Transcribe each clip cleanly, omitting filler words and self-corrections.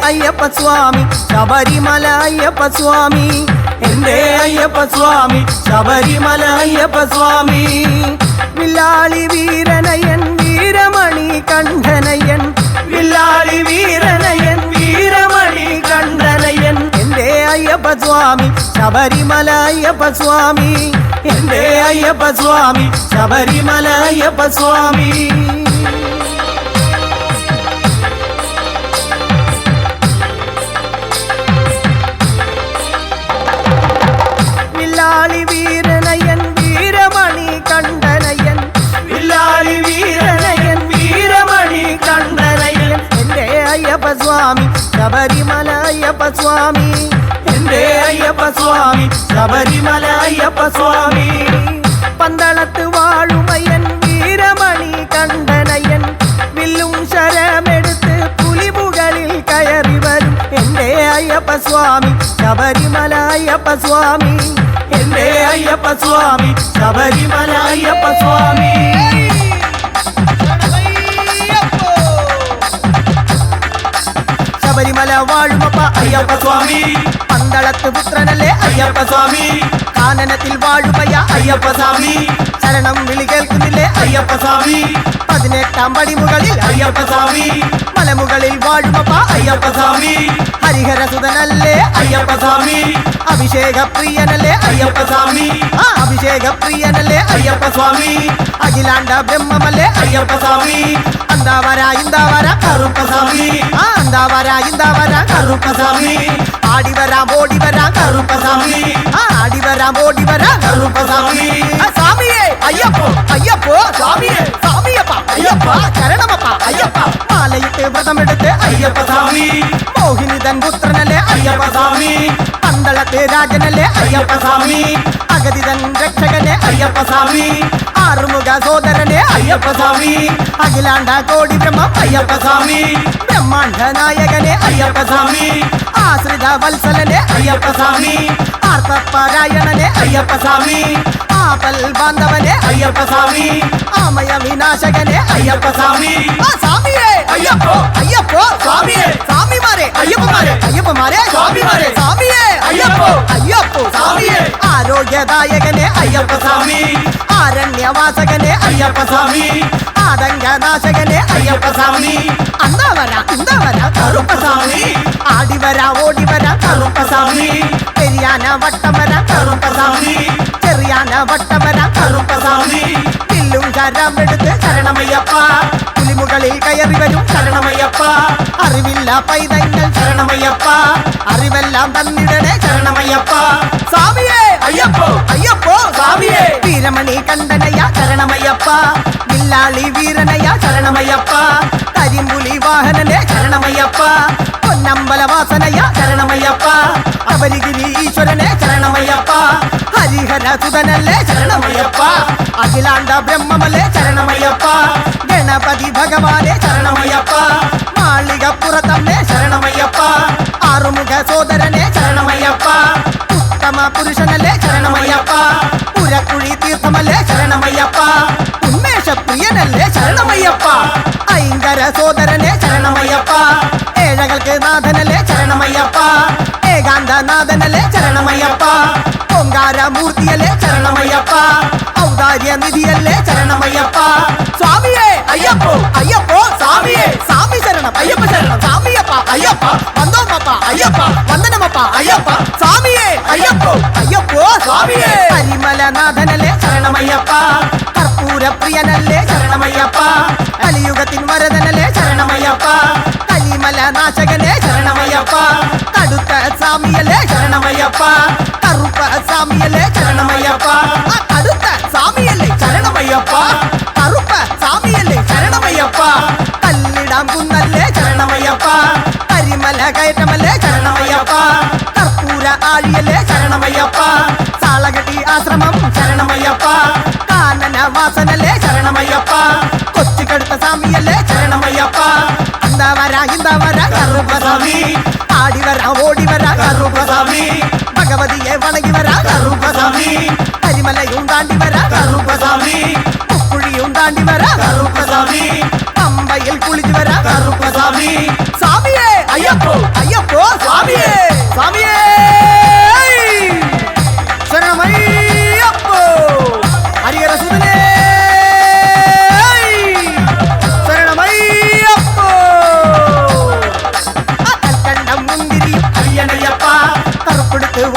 അയ്യപ്പ സ്വാമി ശബരിമല അയ്യപ്പ സ്വാമി എന്റെ അയ്യപ്പ സ്വാമി ശബരിമല അയ്യപ്പ സ്വാമി വില്ലാളി വീരനയൻ വീരമണി കണ്ഠനയൻ വില്ലാളി വീരനയൻ വീരമണി കണ്ഠനയൻ എന്റെ അയ്യപ്പ സ്വാമി ശബരിമല അയ്യപ്പ സ്വാമി എന്റെ അയ്യപ്പ സ്വാമി ശബരിമല അയ്യപ്പ സ്വാമി വില്ലാളി വീരനയൻ വീരമണി കണ്ഠനയൻ വില്ലാളി വീരനയൻ വീരമണി കണ്ഠനയൻ എന്റെ അയ്യപ്പ സ്വാമി ശബരിമല അയ്യപ്പ സ്വാമി എന്റെ അയ്യപ്പ സ്വാമി ശബരിമല അയ്യപ്പ സ്വാമി പന്തളത്ത് വാഴുമയ്യൻ വീരമണി കണ്ഠനയൻ വില്ലും ശരമെടുത്ത് പുലിമുകളിൽ കയറി വരും എന്റെ അയ്യപ്പ സ്വാമി ശബരിമല അയ്യപ്പ സ്വാമി എന്റെ അയ്യപ്പ സ്വാമി ശബരിമല അയ്യപ്പ സ്വാമി ശബരിമല വാഴുമപ്പ അയ്യപ്പ സ്വാമി പന്തളത്ത് പുത്രനല്ലേ അയ്യപ്പ സ്വാമി കാനനത്തിൽ വാഴുമയ്യ അയ്യപ്പ സ്വാമി ശരണം വിളി കേൾക്കുന്നില്ലേ അയ്യപ്പ സ്വാമി 18 പടിമുകളിൽ അയ്യപ്പ സ്വാമി മലമുകളിൽ വാഴുമപ്പ അയ്യപ്പ സ്വാമി ഹരിഹരസുതനല്ലേ അയ്യപ്പ സ്വാമി അഭിഷേക പ്രിയനല്ലേ അയ്യപ്പ സ്വാമി അഭിഷേക പ്രിയനല്ലേ അയ്യപ്പ സ്വാമി അഖിലാണ്ട ബ്രഹ്മമല്ലേ അയ്യപ്പ സ്വാമി അന്താവര ഇന്താവര കറുപ്പ സ്വാമി ഇന്താവര കറുപ്പ സ്വാമി ആടിവരാം ഓടിവരാം കറുപ്പ സ്വാമി ആടിവരാം ഓടിവരാം കറുപ്പ സ്വാമി സ്വാമിയേ അയ്യപ്പോ അയ്യപ്പോ സ്വാമിയേ സ്വാമിയപ്പ അയ്യപ്പ ശരണമപ്പ അയ്യപ്പ മാലയിട്ട് വ്രതമെടുത്ത് അയ്യപ്പ സ്വാമി മോഹിനിതൻ പുത്രനല്ലേ അയ്യപ്പ സ്വാമി പന്തളത്തെ രാജനല്ലേ അയ്യപ്പ സ്വാമി അഗതിതൻ രക്ഷകനെ അയ്യപ്പ സ്വാമി ആറുമുഖ സോദരനെ അയ്യപ്പ സ്വാമി അഖിലാണ്ട കോടി ബ്രഹ്മം അയ്യപ്പ സ്വാമി ബ്രഹ്മാണ്ഡ നായകനെ അയ്യപ്പ സ്വാമി ആശ്രിത വത്സലനെ അയ്യപ്പ സ്വാമി ആർത്തപാരായണനെ അയ്യപ്പ സ്വാമി ആപൽ ബാന്ധവനെ അയ്യപ്പ സ്വാമി ആമയ വിനാശകനെ അയ്യപ്പ സ്വാമി സ്വാമിയേ അയ്യപ്പോ അയ്യപ്പോ സ്വാമിയേ സ്വാമിമാരെ അയ്യപ്പമാരെ സ്വാമിമാരെ സ്വാമിയേ അയ്യപ്പോ അയ്യപ്പോ സ്വാമിയേ ആരോഗ്യദായകനെ അയ്യപ്പ സ്വാമി ആരണ്യവാസകനെ അയ്യപ്പ സ്വാമി ആതങ്കനാശകനെ അയ്യപ്പ സ്വാമി അന്താവര ഇന്താവര കറുപ്പ സ്വാമി ആടിവര ഓടിവര കറുപ്പ സ്വാമി പെരിയാന വട്ടമര കറുപ്പ സ്വാമി ചെറിയാന വട്ടമര കറുപ്പ സ്വാമി വില്ലും കരമെടുത്ത് ശരണമയ്യപ്പ പുലിമുകളിൽ കയറി വരും ശരണമയ്യപ്പ അറിവില്ല പൈതങ്ങൾ ശരണമയ്യപ്പ അറിവെല്ലാം തന്നിടണേ ശരണമയ്യപ്പ സ്വാമിയേ അയ്യപ്പോ അയ്യപ്പോ സ്വാമിയേ വീരമണി കണ്ഠനയ ശരണമയ്യപ്പ വില്ലാളി വീരനയ ശരണമയ്യപ്പ കരിമ്പുലി വാഹനനെ ശരണമയ്യപ്പ പൊന്നമ്പലവാസനയ ശരണമയ്യപ്പ അപരിഗിരി ഈശ്വരനെ ശരണമയ്യപ്പ ഹരിഹര സുതനല്ലേ ശരണമയ്യപ്പ അഖിലാണ്ട ബ്രഹ്മമല്ലേ ശരണമയ്യപ്പ ഗണപതി ഭഗവാനെ ശരണമയ്യപ്പ മാളികപ്പുറത്തമ്മേ ശരണമയ്യപ്പ ആറുമുഖ സോദരനെ ശരണമയ്യപ്പ ഉത്തമ പുരുഷനല്ലേ ശരണമയ്യപ്പ പുരക്കുഴി തീർത്ഥമല്ലേ ശരണമയ്യപ്പ ഉന്മേഷ പ്രിയനല്ലേ ശരണമയ്യപ്പ ഐങ്കര സോദരനെ ശരണമയ്യപ്പ ഏഴകൾക്ക് നാഥനല്ലേ ശരണമയ്യപ്പ ഏകാന്തനാഥനല്ലേ ശരണമയ്യപ്പ ഓങ്കാരമൂർത്തിയല്ലേ ശരണമയ്യപ്പ ഔദാര്യ നിധിയല്ലേ ശരണമയ്യപ്പ സ്വാമിയേ അയ്യപ്പോ അയ്യപ്പോ സ്വാമിയേ സ്വാമി ശരണം അയ്യപ്പ ശരണം സ്വാമിയപ്പ അയ്യപ്പ വന്ദോമപ്പ അയ്യപ്പ വന്ദനമപ്പ അയ്യപ്പ സ്വാമിയേ അയ്യപ്പോ അയ്യപ്പോ സ്വാമിയേ പരിമലനാഥനല്ലേ ശരണമയ്യപ്പ കർപ്പൂരപ്രിയനല്ലേ ശരണമയ്യപ്പ കലിയുഗത്തിൻ വരദനല്ലേ ശരണമയ്യപ്പ കലിമലനാശകനെ ശരണമയ്യപ്പ കടുത്ത സ്വാമിയല്ലേ ശരണമയ്യപ്പ കറുപ്പ സ്വാമിയല്ലേ ശരണമയ്യപ്പ കടുത്ത സ്വാമിയല്ലേ ശരണമയ്യപ്പ കറുപ്പ സ്വാമിയല്ലേ ശരണമയ്യപ്പ കല്ലിടാം കുന്നല്ലേ ശരണമയ്യപ്പ കരിമല കയറ്റമല്ലേ ശരണമയ്യപ്പ കർപ്പൂര ആഴിയല്ലേ ശരണമയ്യപ്പ സാളകട്ടി ആശ്രമം ശരണമയ്യപ്പ കാനന വാസനല്ലേ ശരണമയ്യപ്പ കൊച്ചുകടുത്ത സ്വാമിയല്ലേ ശരണമയ്യപ്പ അന്താവര ഇന്താവര കറുപ്പ സ്വാമി ആടിവര ഓടിവര കറുപ്പ സ്വാമി ഭഗവതിയെ വണങ്ങി വര കറുപ്പ സ്വാമി കരിമലയും താണ്ടി വര കറുപ്പ സ്വാമി ഉക്കുഴിയും താണ്ടി വര കറുപ്പ സ്വാമി പമ്പയിൽ കുളിച്ചു വര കറുപ്പ സ്വാമി സ്വാമിയേ അയ്യപ്പോ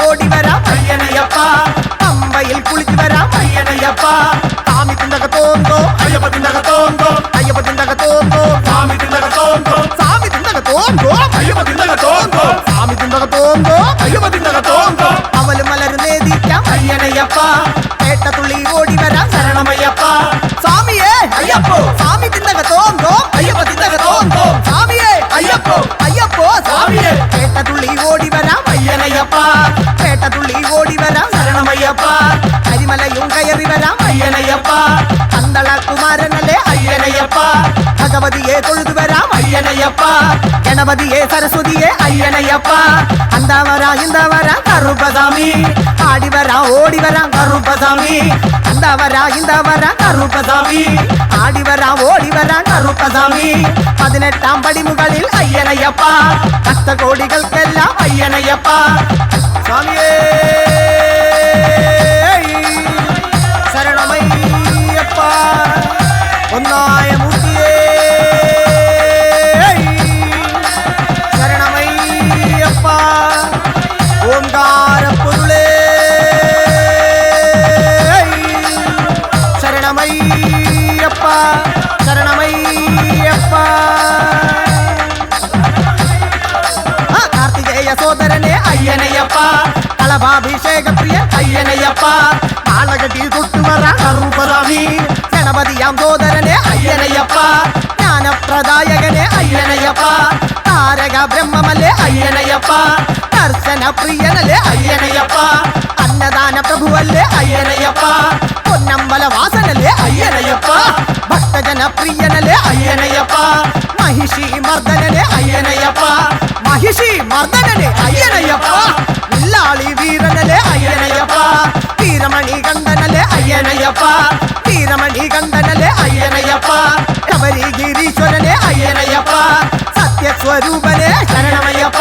ഓടി വരാം അയ്യനയ്യപ്പ പമ്പയിൽ കുളിച്ചു വരാം അയ്യനയ്യപ്പ സ്വാമി തിന്തകത്തോന്തോ അയ്യപ്പ തിന്തകത്തോന്തോ അയ്യപ്പ തിന്തകത്തോന്തോ സ്വാമി തിന്തകത്തോന്തോ സ്വാമി തിന്തകത്തോന്തോ അയ്യപ്പ തിന്തകത്തോന്തോ സ്വാമി തിന്തകത്തോന്തോ അയ്യപ്പ തിന്തകത്തോന്തോ അവല് മലർന്നേദിക്കാം അയ്യനയ്യപ്പ പേട്ടത്തുള്ളി ഓടി വരാം ശരണമയ്യപ്പ സ്വാമിയേ അയ്യപ്പോ സ്വാമി തിന്തകത്തോന്തോ അയ്യപ്പ തിന്തകത്തോന്തോ സ്വാമിയേ അയ്യപ്പോ അയ്യപ്പോ സ്വാമിയേ പേട്ടത്തുള്ളി ഓടി വരാം അയ്യനയ്യപ്പ പേട്ടത്തുള്ളി ഓടി വരാം ശരണമയ്യപ്പ കരിമലയും കയറി വരാം അയ്യനയ്യപ്പ പന്തള കുമാരനല്ലേ അയ്യനയ്യപ്പ ഭഗവതിയെ തൊഴുതു വരാം അയ്യനയ്യപ്പ ഗണപതിയെ സരസ്വതിയെ അയ്യനയ്യപ്പ ഇന്ത വരാ കറുപ്പസാമി ആടി വരാം ഓടി വരാം കറുപ്പസാമി ഇന്ത വരാ കറുപ്പസാമി ആടി വരാം ഓടി വരാം കറുപ്പസാമി 18 പടിമുകളിൽ അയ്യനയ്യപ്പ ഭക്തകോടികൾക്കെല്ലാം അയ്യനയ്യപ്പ സ്വാമിയേ ശരണമയ്യപ്പ ഒന്നായ മൂർത്തിയേ ശരണമയ്യപ്പ ഓംകാരപ്പൊരുളേ ശരണമയ്യപ്പ ശരണമയ്യപ്പ കാർത്തികേയ സോദരനെ അയ്യനയ്യപ്പ കളഭാഭിഷേക പ്രിയൻ അയ്യനയ്യപ്പ ആളകട്ടി തൊട്ടുവറ കറുപ്പസാമി ഗണപതിയാം സോദരനെ അയ്യനയ്യപ്പ ജ്ഞാനപ്രദായകനെ അയ്യനയ്യപ്പ താരക ബ്രഹ്മമല്ലേ അയ്യനയ്യപ്പ ദർശന പ്രിയനല്ലേ അയ്യനയ്യപ്പ അന്നദാന പ്രഭുവല്ലേ അയ്യനയ്യപ്പ പൊന്നമ്പല വാസനല്ലേ അയ്യനയ്യപ്പ ഭക്തജന പ്രിയനല്ലേ അയ്യനയ്യപ്പ മഹിഷി മർദ്ദനനെ അയ്യനയ്യപ്പ മഹിഷി മർദ്ദനനെ അയ്യനയ്യപ്പ വില്ലാളി വീരനല്ലേ അയ്യനയ്യപ്പ വീരമണി കണ്ഠനല്ലേ അയ്യനയ്യപ്പ വീരമണി കണ്ഠനല്ലേ അയ്യനയ്യപ്പ ശബരി ഗിരീശ്വരനെ അയ്യനയ്യപ്പ സത്യസ്വരൂപനെ ശരണമയ്യപ്പ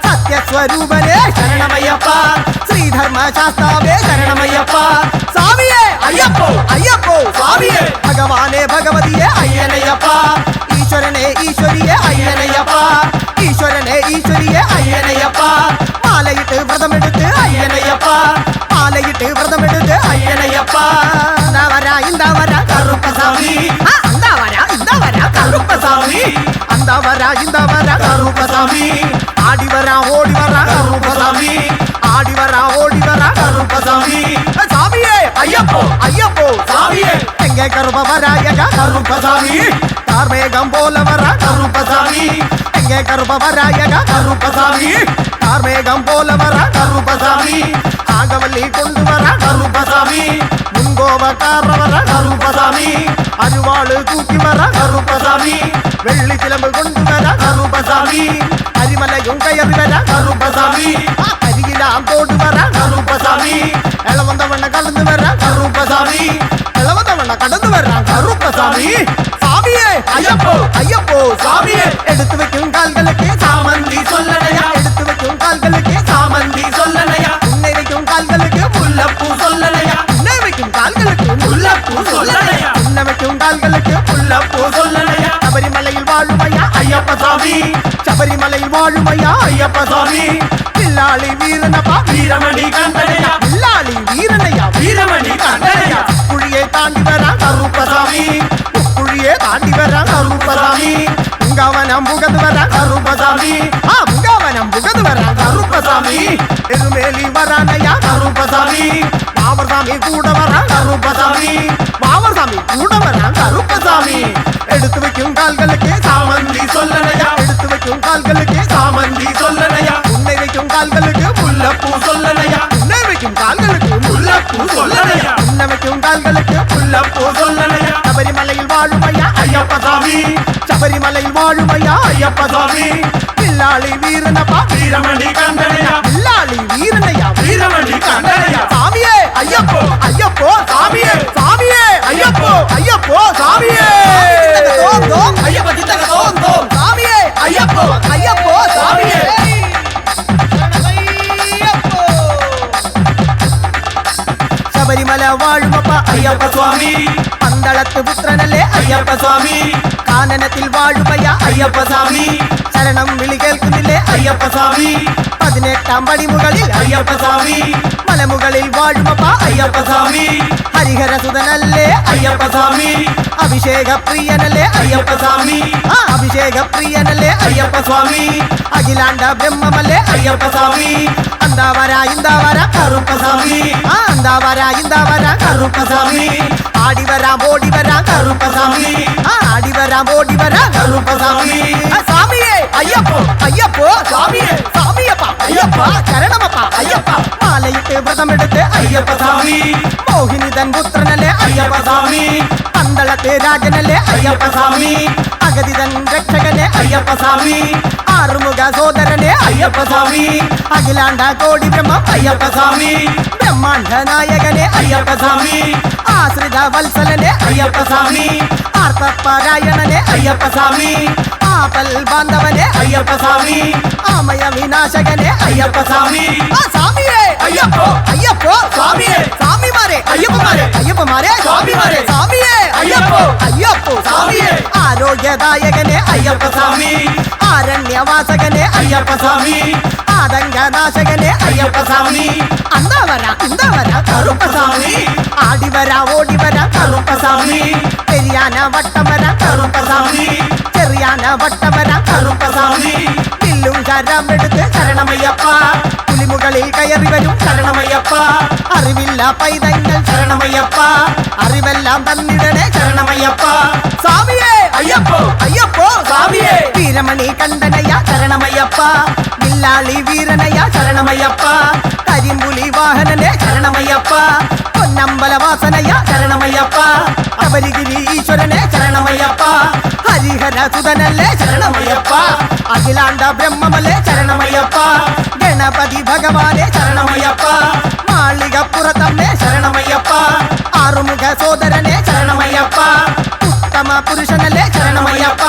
സത്യസ്വരൂപനെ ശരണമയ്യപ്പ ശ്രീധർമ്മശാസ്താവേ ശരണമയ്യപ്പ സ്വാമിയേ അയ്യപ്പോ അയ്യപ്പോ സ്വാമിയേ ഭഗവാനെ ഭഗവതിയെ അയ്യനയ്യപ്പ ഈശ്വരനെ ഈശ്വരിയെ അയ്യനയ്യപ്പ ഈശ്വരനെ ഈശ്വരിയെ അയ്യനയ്യപ്പ മാലയിട്ട് വ്രതമെടുത്ത് അയ്യനയ്യപ്പ മാലയിട്ട് വ്രതമെടുത്ത് അയ്യനയ്യപ്പ ഇന്താ വരാ കറുപ്പസാമി ഇന്താ വരാ കറുപ്പസാമി ഇന്താ വരാ കറുപ്പസാമി ആടി വരാ ഓടി വരാ കറുപ്പസാമി ആടി വരാ ഓടി വരാ കറുപ്പസാമി സ്വാമിയേ അയ്യപ്പോ അയ്യപ്പോ സ്വാമിയേ എങ്കെ കറുപവരായക കറുപ്പസാമി കാർമേഘം പോലെ വര കറുപ്പസാമി എങ്കെ കറുപവരായക കറുപ്പസാമി കാർമേഘം പോലെ വര കറുപ്പസാമി ആകവല്ലി കൊണ്ടുവര കറുപ്പസാമി മുൻകോപക്കാറവര കറുപ്പസാമി അരുവാള് തൂക്കി വര കറുപ്പസാമി വെള്ളിച്ചിലമ്പ് കൊണ്ടുവര കറുപ്പസാമി അരിമലയും കയറി വര കറുപ്പസാമി അരികിലാം തോടുവര കറുപ്പസാമി ഇളവന്തവണ്ണ കടന്നു വര കറുപ്പസാമി ഇളവന്തവണ്ണ കടന്നു വര കറുപ്പസാമി സ്വാമിയേ അയ്യപ്പോ അയ്യപ്പോ സ്വാമിയേ എടുത്തു വെക്കും കാൽகளுக்கு சாமந்தி சொல்லலையா எடுத்து வைக்கும் கால்களுக்கு சாமந்தி சொல்லலையா உன்னை வைக்கும் கால்களுக்கு முல்லப்பூ சொல்லலையா உன்னை வைக்கும் கால்களுக்கு முல்லப்பூ சொல்லலையா உன்னை வைக்கும் கால்களுக்கு முல்லப்பூ சொல்லலையா சபரிமலையில் வாழுமையா ஐயப்ப சாமி சபரிமலையில் வாழுமையா ஐயப்ப சாமி பில்லாளி வீரனப்பா வீரமணி கண்டனையா பில்லாளி வீரனையா வீரமணி கண்டனையா குழியை தாண்டி வரா கருப்பசாமி குழியை தாண்டி வரா கருப்பசாமி முங்கவனம் புகது வரா கருப்பசாமி முங்கவனம் புகது வரா கருப்பசாமி எருமேலி வரானையா கருப்பசாமி பாவர்சாமி கூட வரா கருப்பசாமி பாவர்சாமி கூட வரா கருப்பசாமி எடுத்து வைக்கும் கால்களுக்கு சாமந்தி சொல்லலையா எடுத்து வைக்கும் கால்களுக்கு சாமந்தி சொல்லலையா உன்னை வைக்கும் கால்களுக்கு முல்லப்பூ சொல்லலையா உன்னை வைக்கும் கால்களுக்கு முல்லப்பூ சொல்லலையா உன்னை வைக்கும் கால்களுக்கு முல்லப்பூ சொல்லலையா சபரிமலையில் வாழுமையா ஐயப்ப சாமி சபரிமலையில் வாழுமையா ஐயப்ப சாமி பில்லாளி வீரனப்பா வீரமணி கண்டனையா பில்லாளி வீரனையா வீரமணி கண்டனையா சாமியே ஐயப்போ ஐயப்போ சாமியே சாமியே ஐயப்போ ஐயப்போ சாமியே ஐயப்ப தித்தக தோம் சாமியே ஐயப்போ ஐயப்போ சாமியே சபரிமலை ശബരിമല വാഴുമപ്പ അയ്യപ്പ സ്വാമി പന്തളത്ത് പുത്രനല്ലേ അയ്യപ്പ സ്വാമി കാനനത്തിൽ വാഴുമയ്യ അയ്യപ്പ സ്വാമി ശരണം വിളി കേൾക്കുന്നില്ലേ അയ്യപ്പ സ്വാമി 18 പടിമുകളിൽ അയ്യപ്പ സ്വാമി മലമുകളിൽ വാഴുമപ്പ അയ്യപ്പ സ്വാമി ഹരിഹരസുതനല്ലേ അയ്യപ്പ സ്വാമി അഭിഷേക പ്രിയനല്ലേ അയ്യപ്പ സ്വാമി അഭിഷേക പ്രിയനല്ലേ അയ്യപ്പ സ്വാമി അഖിലാണ്ട ബ്രഹ്മമല്ലേ അയ്യപ്പ സ്വാമി അന്താവര ഇന്താവര കറുപ്പ സ്വാമി അന്താവര ഇന്താവര കറുപ്പ സ്വാമി ആടിവരാം ഓടിവരാം കറുപ്പ സ്വാമി ആടിവരാം ഓടിവരാം കറുപ്പ സ്വാമി സ്വാമിയേ അയ്യപ്പോ അയ്യപ്പോ സ്വാമിയേ സ്വാമിയപ്പ അയ്യപ്പ ശരണമപ്പ അയ്യപ്പ മാലയിട്ട് വ്രതമെടുത്ത് അയ്യപ്പ സ്വാമി മോഹിനിതൻ പുത്രനല്ലേ അയ്യപ്പ സ്വാമി പന്തളത്തെ രാജനല്ലേ അയ്യപ്പ സ്വാമി അഗതിതൻ രക്ഷകനെ അയ്യപ്പ സ്വാമി ആറുമുഖ സോദരനെ അയ്യപ്പ സ്വാമി അഖിലാണ്ട കോടി ബ്രഹ്മം അയ്യപ്പ സ്വാമി ബ്രഹ്മാണ്ഡ നായകനെ അയ്യപ്പ സ്വാമി ആശ്രിത വത്സലനെ അയ്യപ്പ സ്വാമി ആർത്തപാരായണനെ അയ്യപ്പ സ്വാമി ആപൽ ബാന്ധവനെ അയ്യപ്പ സ്വാമി ആമയ വിനാശകനെ അയ്യപ്പ സ്വാമി സ്വാമിയേ അയ്യപ്പോ അയ്യപ്പോ സ്വാമിയേ സ്വാമിമാരെ അയ്യപ്പന്മാരെ അയ്യപ്പമാരെ സ്വാമിമാരെ സ്വാമിയേ അയ്യപ്പോ അയ്യപ്പോ സ്വാമിയേ ആരോഗ്യദായകനെ അയ്യപ്പ സ്വാമി ആരണ്യവാസകനെ അയ്യപ്പ സ്വാമി ആതങ്കനാശകനെ അയ്യപ്പ സ്വാമി അന്താവര ഇന്താവര കറുപ്പ സ്വാമി ആടിവര ഓടിവര കറുപ്പ സ്വാമി പെരിയാന വട്ടമര കറുപ്പ സ്വാമി ചെറിയാന വട്ടമര കറുപ്പ സ്വാമി വില്ലും കരമെടുത്ത് ശരണമയ്യപ്പ പുലിമുകളിൽ കയറി വരും ശരണമയ്യപ്പ അറിവില്ല പൈതങ്ങൾ ശരണമയ്യപ്പ അറിവെല്ലാം തന്നിടണേ ശരണമയ്യപ്പ സ്വാമിയേ അയ്യപ്പോ അയ്യപ്പോ സ്വാമിയേ വീരമണി കണ്ഠനയ ശരണമയ്യപ്പ വില്ലാളി വീരനയ ശരണമയ്യപ്പ കരിമ്പുലി വാഹനനെ ശരണമയ്യപ്പ പൊന്നമ്പലവാസനയ ശരണമയ്യപ്പ ശബരിഗിരി ഈശ്വരനെ ശരണമയ്യപ്പ ഹരിഹര സുതനല്ലേ ശരണമയ്യപ്പ അഖിലാണ്ട ബ്രഹ്മമല്ലേ ശരണമയ്യപ്പ ഗണപതി ഭഗവാനെ ശരണമയ്യപ്പ മാളികപ്പുറത്തമ്മേ ശരണമയ്യപ്പ ആറുമുഖ സോദരനെ ശരണമയ്യപ്പ ഉത്തമ പുരുഷനല്ലേ ശരണമയ്യപ്പ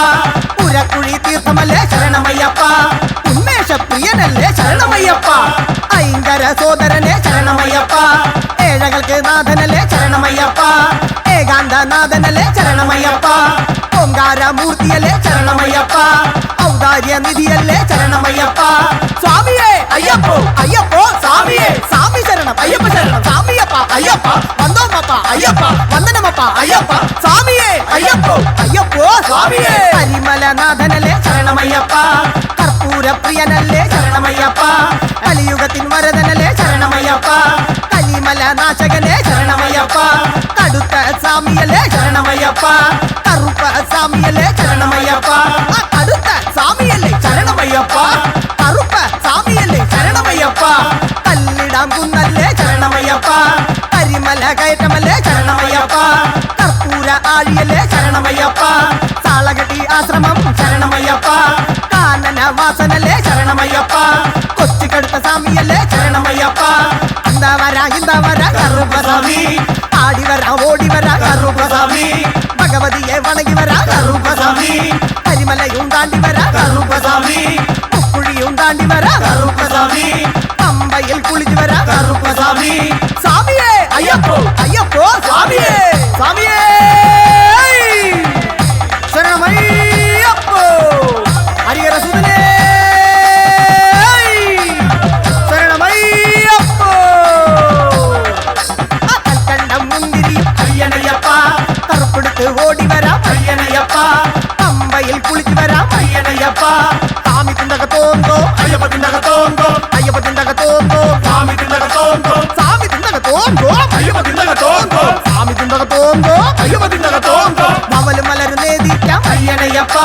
പുരക്കുഴി തീർത്ഥമല്ലേ ശരണമയ്യപ്പ ഉന്മേഷ പ്രിയനല്ലേ ശരണമയ്യപ്പ ഐങ്കര സോദരനെ ശരണമയ്യപ്പ ഏഴകൾക്ക് നാഥനല്ലേ ശരണമയ്യപ്പ ഏകാന്തനാഥനല്ലേ ശരണമയ്യപ്പ ഓങ്കാരമൂർത്തിയല്ലേ ശരണമയ്യപ്പ ഔദാര്യ നിധിയല്ലേ ശരണമയ്യപ്പ സ്വാമിയേ അയ്യപ്പോ അയ്യപ്പോ സ്വാമിയേ സ്വാമി ശരണം അയ്യപ്പ ശരണം സ്വാമിയപ്പ അയ്യപ്പ വന്ദോമപ്പ അയ്യപ്പ വന്ദനമപ്പ അയ്യപ്പ സ്വാമിയേ അയ്യപ്പോ അയ്യപ്പോ സ്വാമിയേ പരിമലനാഥനല്ലേ ശരണമയ്യപ്പ കർപ്പൂര പ്രിയനല്ലേ ശരണമയ്യപ്പ കലിയുഗത്തിൻ വരദനല്ലേ ശരണമയ്യപ്പ കലിമല നാശകനെ ശരണമയ്യപ്പ കടുത്ത സ്വാമിയല്ലേ ശരണമയ്യപ്പ കറുപ്പ സ്വാമിയല്ലേ ശരണമയ്യപ്പ കടുത്ത സ്വാമിയല്ലേ ശരണമയ്യപ്പ കറുപ്പ സ്വാമിയല്ലേ ശരണമയ്യപ്പ കല്ലിടാം കുന്നല്ലേ ശരണമയ്യപ്പ കരിമല കയറ്റമല്ലേ ശരണമയ്യപ്പ കർപ്പൂര ആഴിയല്ലേ ശരണമയ്യപ്പ സാളകട്ടി ആശ്രമം ശരണമയ്യപ്പ കാനന വാസനല്ലേ ശരണമയ്യപ്പ കൊച്ചിക്കടുത്ത സ്വാമിയല്ലേ ശരണമയ്യപ്പ ഇന്താവര കറുപ്പ സ്വാമി ആടിവര ഓടിവര കറുപ്പ സ്വാമി ഭഗവതിയെ വണങ്ങി വര കറുപ്പ സ്വാമി കരിമലയും താണ്ടി വര കറുപ്പ സ്വാമി മുക്കുഴിയും താണ്ടി വര കറുപ്പ സ്വാമി പമ്പയിൽ കുളിച്ചു വര കറുപ്പ സ്വാമി സ്വാമിയേ അയ്യപ്പോ അയ്യപ്പോ സ്വാമിയേ സ്വാമിയേ ശരണമയ്യപ്പോ ഹരിഹര സുതനേ ശരണമയ്യപ്പോ കൽക്കണ്ടം മുന്തിരിയും അയ്യനയ്യപ്പ കറുപ്പെടുത്ത് ഓടി വരാം അയ്യനയ്യപ്പ പമ്പയിൽ കുളിച്ചു വരാം അയ്യനയ്യപ്പ സ്വാമി തിന്തകത്തോന്തോ അയ്യപ്പത്തിനകത്തോന്തോ അയ്യപ്പ തിന്തകത്തോന്തോ സ്വാമി തിന്നകത്തോന്തോ സ്വാമി തിന്തകത്തോന്തോ അയ്യപ്പത്തിനകത്തോന്തോ സ്വാമി തിന്തകത്തോന്തോ അയ്യപ്പത്തിനകത്തോന്തോ മവല് മലരുന്നേതിക്കാം അയ്യനയ്യപ്പ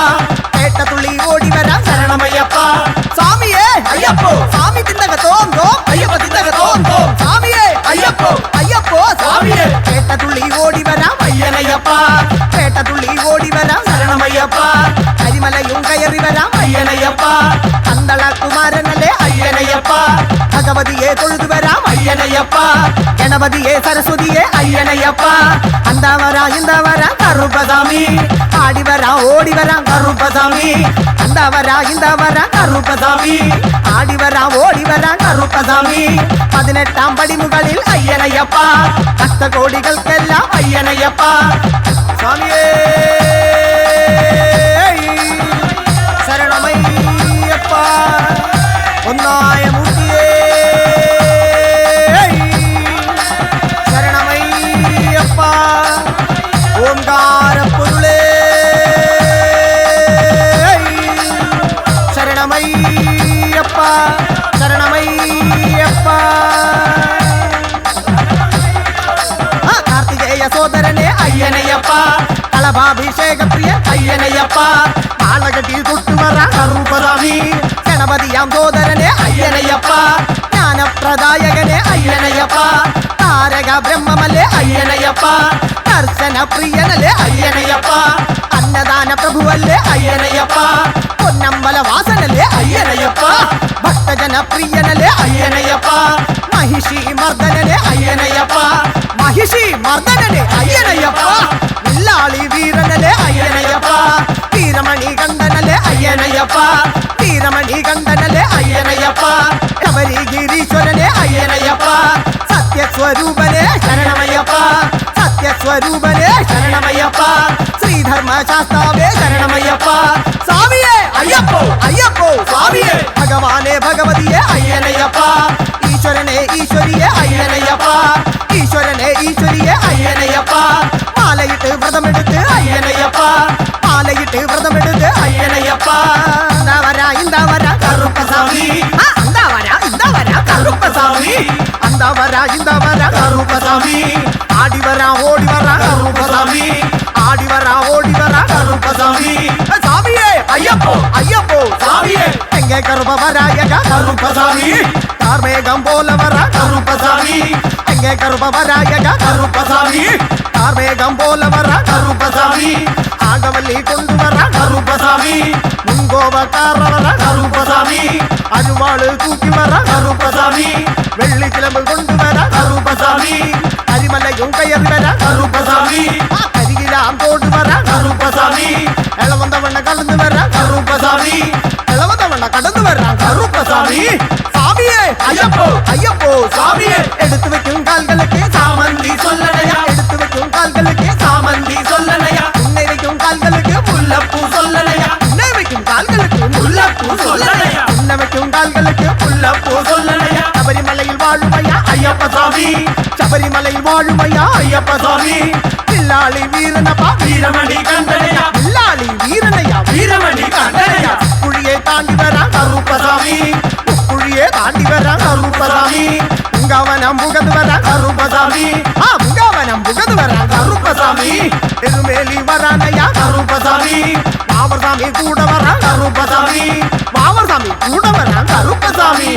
കേട്ടതുള്ളി ഓടി വരാം ശരണമയ്യപ്പ സ്വാമിയേ അയ്യപ്പോ സ്വാമി തിന്തകത്തോന്തോ അയ്യപ്പ തിന്നകത്തോന്തോ സ്വാമിയേ അയ്യപ്പോ അയ്യപ്പോ സ്വാമിയേ കേട്ടതുള്ളി ഓടി വരാം അയ്യനയ്യപ്പ കേട്ടതുള്ളി ഓടി വരാം ശരണമയ്യപ്പ കരിമലയും കയറി വരാം അയ്യനയ്യപ്പ പന്തള കുമാരനല്ലേ അയ്യനയ്യപ്പ ഭഗവതിയെ തൊഴുതു വരാം അയ്യ ஐயனையப்பா கணபதியே சரஸ்வதியே ஐயனையப்பா அந்த வரா இந்த வரா கருப்பசாமி ஆடி வரா ஓடி வரா கருப்பசாமி அந்த வரா இந்த வரா கருப்பசாமி ஆடி வரா ஓடி வரா கருப்பசாமி 18ஆம் படிமுகளில் ஐயனையப்பா பக்த கோடிகளுக்கெல்லாம் ஐயனையப்பா சாமியே சரணமையப்பா ஒன்னாய மூர்த்தியே சரணமையப்பா ஓங்கார பொருளே சரணமையப்பா சரணமையப்பா கார்த்திகேய சோதரனே ஐயனையப்பா களபாபிஷேக பிரிய ஐயனையப்பா ஆலகட்டி தொட்டு வர கருப்பசாமி கணபதியாம் சோதரனே ஐயனையப்பா ஞான பிரதாயகனே ஐயனையப்பா தாரக பிரம்மமலே ஐயனையப்பா ദർശന പ്രിയനല്ലേ ஐயனையப்பா അന്നദാന പ്രഭുവല്ലേ ஐயனையப்பா പൊന്നമ്പല വാസനല്ലേ ஐயனையப்பா ഭക്തജന പ്രിയനല്ലേ ஐயனையப்பா മഹിഷി മർദ്ദനല്ലേ ஐயனையப்பா മഹിഷി മർദ്ദനല്ലേ ஐயனையப்பா വില്ലാളി വീരനല്ലേ ஐயனையப்பா വീരമണി കണ്ഠനല്ലേ ஐயனையப்பா വീരമണി കണ്ഠനല്ലേ ஐயனையப்பா ശബരി ഗിരീശ്വരനെ ஐயனையப்பா സത്യസ്വരൂപനെ சரணமையப்பா സത്യസ്വരൂപനെ சரணமையப்பா ശ്രീധർമ്മശാസ്താവേ சரணமையப்பா സ്വാമിയേ ஐயப்போ അയ്യപ്പോ സ്വാമിയേ ഭഗവാനെ ഭഗവതിയെ ஐயனையப்பா ഈശ്വരനെ ഈശ്വരിയെ ஐயனையப்பா ഈശ്വരനെ ഈശ്വരിയെ ஐயனையப்பா മാലയിട്ട് വ്രതമെടുത്ത് ஐயனையப்பா മാലയിട്ട് വ്രതമെടുത്ത് ஐயனையப்பா എന്താ വരാ എന്താ വരാ கருப்பசாமி എന്താ വരാ கருப்பசாமி എന്താ വരാ എന്താ വരാ கருப்பசாமி ആടി വരാ ഓടി വരാ கருப்பசாமி ആടി വരാ ഓടി വരാ கருப்பசாமி സ്വാമിയേ ஐயப்போ അയ്യപ്പോ சாமியே എങ്കെ കറുപവരായക கருப்பசாமி കാർമേഘം പോലെ വരാ கருப்பசாமி എങ്കെ കറുപവരായക கருப்பசாமி കാർമേഘം പോലെ വരാ கருப்பசாமி ആകവല്ലി കൊണ്ടുവരാ கருப்பசாமி മുൻകോപക്കാര വരാ கருப்பசாமி അരുവാള് തൂക്കി വരാ கருப்பசாமி വെള്ളിക്കിളമ്പ് കൊണ്ടുവരാ கருப்பசாமி കരിമലയും കയറി വരാ கருப்பசாமி കരികിലാം തോട് വരാ கருப்பசாமி ഇളവന്തവണ്ണ കടന്നു വരാ கருப்பசாமி ഇളവന്തവണ്ണ കടന്നു വരാ கருப்பசாமி സ്വാമിയേ ஐயப்போ അയ്യപ്പോ சாமியே എടുത്തു വെക്കും കാൽകൾക്ക് சாமந்தி சொல்லலையா എടുത്തു വെക്കും കാൽകൾക്ക് சாமந்தி சொல்லலையா ഉണ്ണை വെക്കും കാൽകൾക്ക് முல்லப்பூ சொல்லலையா ഉണ്ണை വെക്കും കാൽകൾക്ക് முல்லப்பூ சொல்லலையா ഉണ്ണ വെക്കും കാൽകൾക്ക് முல்லப்பூ சொல்லலையா ശബരിമലയിൽ വാഴുമയ്യ ஐயப்ப சாமி ശബരിമലയിൽ വാഴുമയ്യ ஐயப்ப சாமி പില്ലാളി വീരനപ്പ வீரமணி கண்டனையா പില്ലാളി വീരനയ്യ வீரமணி கண்டனையா കുഴിയെ താണ്ടി വരാം கருப்பசாமி കുഴിയെ താണ്ടി വരാം கருப்பசாமி മുങ്കവനം പുകത് വരാം கருப்பசாமி മുങ്കവനം പുകത് വരാം கருப்பசாமி എരുമേലി വരാനയ്യ கருப்பசாமி വാവർസ്വാമി കൂടെ വരാം கருப்பசாமி വാവർസ്വാമി കൂടെ വരാം கருப்பசாமி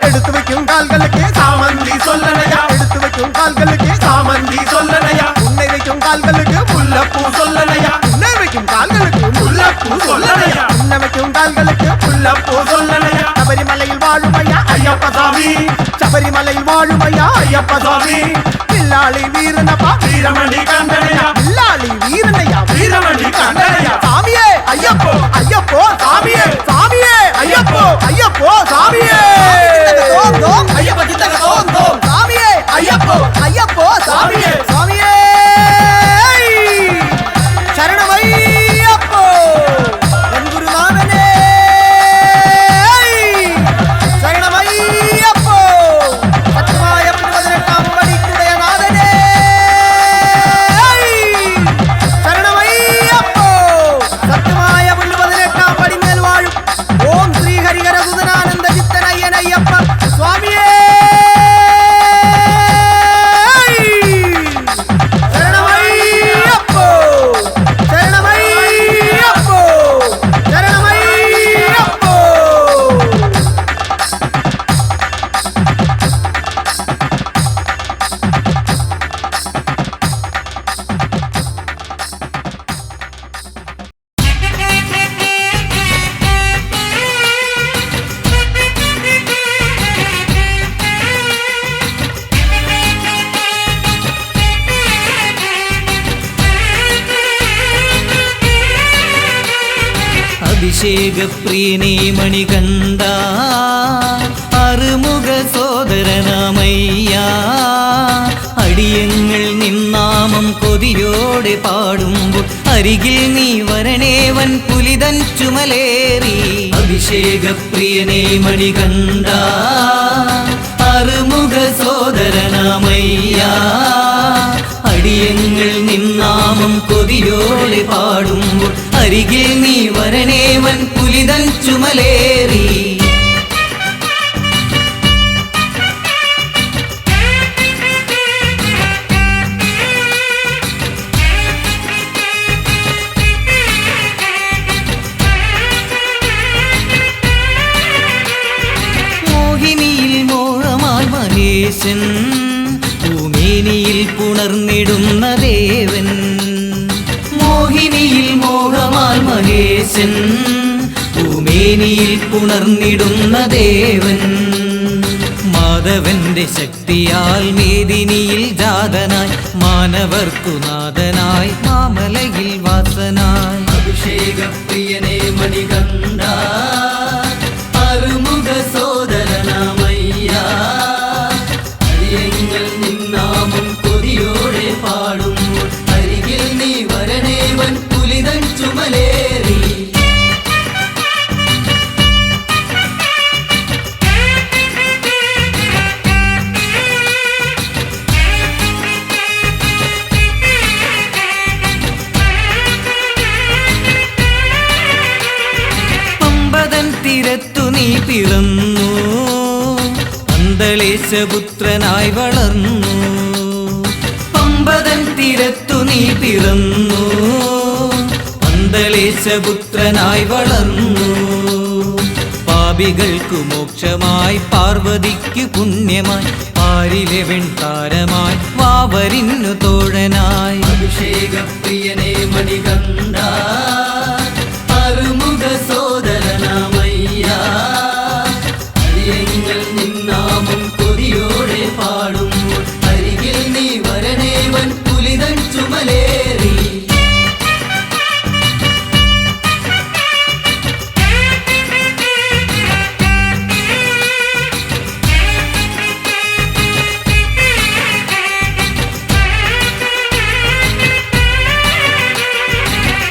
എടുത്തു വെക്കും കാൽകൾക്ക് சாமந்தி சொல்லலையா എടുത്തു വെക്കും കാൽകൾക്ക് சாமந்தி சொல்லலையா ഉണ്ണை വെക്കും കാൽകൾക്ക് முல்லப்பூ சொல்லலையா ഉണ്ണை വെക്കും കാൽകൾക്ക് முல்லப்பூ சொல்லலையா ഉണ്ണ വെക്കും കാൽകൾക്ക് முல்லப்பூ சொல்லலையா ശബരിമലയിൽ വാഴുമയ്യ ஐயப்ப சாமி ശബരിമലയിൽ വാഴുമയ്യ ஐயப்ப சாமி പില്ലാളി വീരനപ്പ வீரமணி கண்டனையா പില്ലാളി വീരനയ്യ வீரமணி கண்டனையா സ്വാമിയേ ஐயப்போ അയ്യപ്പോ சாமியே സ്വാമിയേ ஐயப்போ അയ്യപ്പോ சாமியே തോം തോം ஐயப்ப சித்தக தோம் தோம் സ്വാമിയേ ஐயப்போ അയ്യപ്പോ சாமியே സ്വാമിയേ ശരണമയ്യപ്പോ എൻ ഗുരുനാഥനേ ശരണമയ്യപ്പോ സത്യമായ 18ആം പടിക്കുടയ നാഥനേ ശരണമയ്യപ്പോ സത്യമായ 18ആം പടിമേൽ വാഴും ഓം ശ്രീ ഹരിഹര സുതനാനന്ദ ചിത്തനയ്യന അഭിഷേകപ്രിയനേ മണികണ്ഠ അറുമുഖ സോദരനാമയ്യ അടിയങ്ങൾ നിന്നാമം കൊതിയോടെ പാടുമ്പോൾ അരികിൽ നീ വരണേവൻ പുലിതൻ ചുമലേറി അഭിഷേകപ്രിയനേ മണികണ്ഠ അറുമുഖ സോദരനാമയ്യ അടിയങ്ങൾ നിന്നാമം കൊതിയോടെ പാടുമ്പോൾ അരികിൽ നീ വരണേവൻ പുലിതൻ ചുമലേറി മോഹിനിയിൽ മോഹമാൽ മഹേശൻ ഭൂമേനിയിൽ പുണർന്നിടുന്ന ദേവൻ മോഹിനിയിൽ മോഹമാൽ മഹേശൻ ഭൂമേനിയിൽ പുണർന്നിടുന്ന ദേവൻ മാധവന്റെ ശക്തിയാൽ മേദിനിയിൽ ജാതനായി മാനവർക്കു നാഥനായി മാമലയിൽ വാസനായി അഭിഷേകപ്രിയനേ മണികണ്ഠ അറുമുഖ സോദരനാമയ്യ അരിയങ്ങൾ നിന്നാമം കൊതിയോടെ പാടുമ്പോൾ അരികിൽ നീ വരണേവൻ പുലിതൻ ചുമലേറി പമ്പതൻ തീരത്തു നീ പിറന്നു അന്തളേശപുത്രനായി വളർന്നു പമ്പതൻ തീരത്തു നീ പിറന്നു അന്തളേശപുത്രനായി വളർന്നു പാപികൾക്കു മോക്ഷമായി പാർവതിക്കു പുണ്യമായി പാരിലെ വെൺതാരമായി വാവരിന്നു തോഴനായി അഭിഷേകപ്രിയനേ മണികണ്ഠ അറുമുഖ സോദരനാമയ്യ അരിയങ്ങൾ നിന്നാമം കൊതിയോടെ പാടുമ്പോൾ അരികിൽ നീ വരണേവൻ പുലിതൻ ചുമലേറി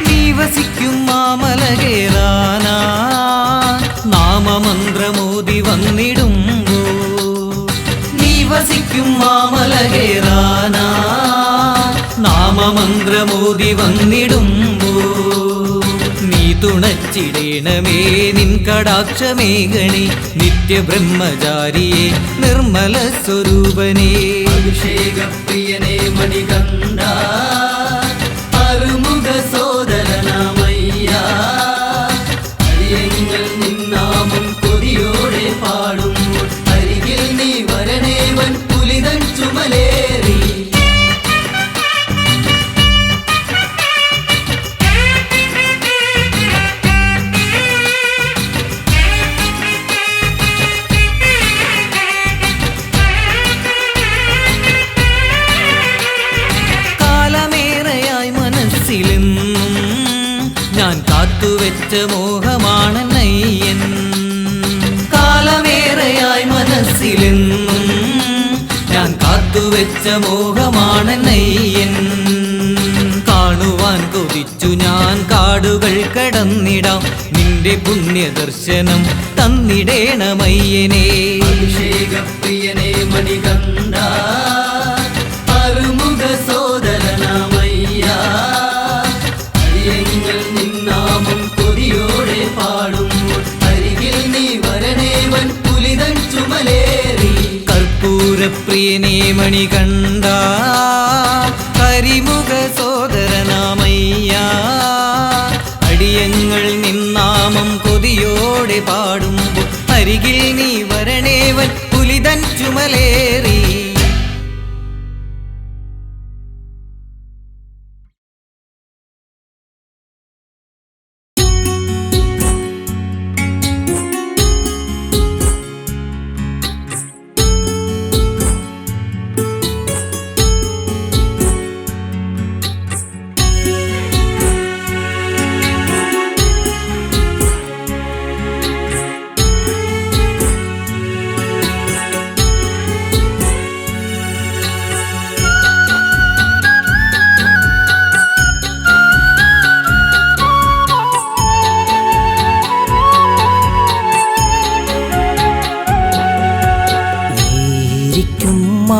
നീ വസിക്കും മാമല കേറാനാ നാമമന്ത്രമോദി വന്നിടുമ്പോ നീ വസിക്കും മാമല കേറാനാ നാമമന്ത്രമോദി വന്നിടുമ്പോ നീ തുണച്ചിടേണമേ നിൻ കടാക്ഷമേഘണി നിത്യബ്രഹ്മചാരിയെ നിർമ്മല സ്വരൂപനേ അഭിഷേകപ്രിയനേ മണികണ്ഠ അറുമുഖ സോദരനാമയ്യ അരിയങ്ങൾ നിന്നാമം കൊതിയോടെ പാടുമ്പോൾ അരികിൽ നീ വരണേവൻ പുലിതൻ ചുമലേറി കാലമേറെയായി മനസ്സിലെന്നും ഞാൻ കാത്തുവെച്ച മോഹമാണെന്നയ്യൻ കാലമേറെയായി മനസ്സിലെന്നും ഞാൻ കാത്തുവെച്ച മോഹമാണെന്നയ്യൻ കാണുവാൻ കൊതിച്ചു ഞാൻ കാടുകൾ കടന്നിടാം നിന്റെ പുണ്യദർശനം തന്നിടേണമയ്യനേ അഭിഷേകപ്രിയനേ മണികണ്ഠ അറുമുഖ സോദരനാമയ്യ അരിയങ്ങൾ നിന്നാമം കൊതിയോടെ പാടുമ്പോൾ അരികിൽ നീ വരണേവൻ പുലിതൻ ചുമലേറി കർപ്പൂരപ്രിയനേ മണികണ്ഠ കരിമുഖ സോദരനാമയ്യ അടിയങ്ങൾ നിന്നാമം കൊതിയോടെ പാടുമ്പോൾ അരികിൽ നീ വരണേവൻ പുലിതൻ ചുമലേറി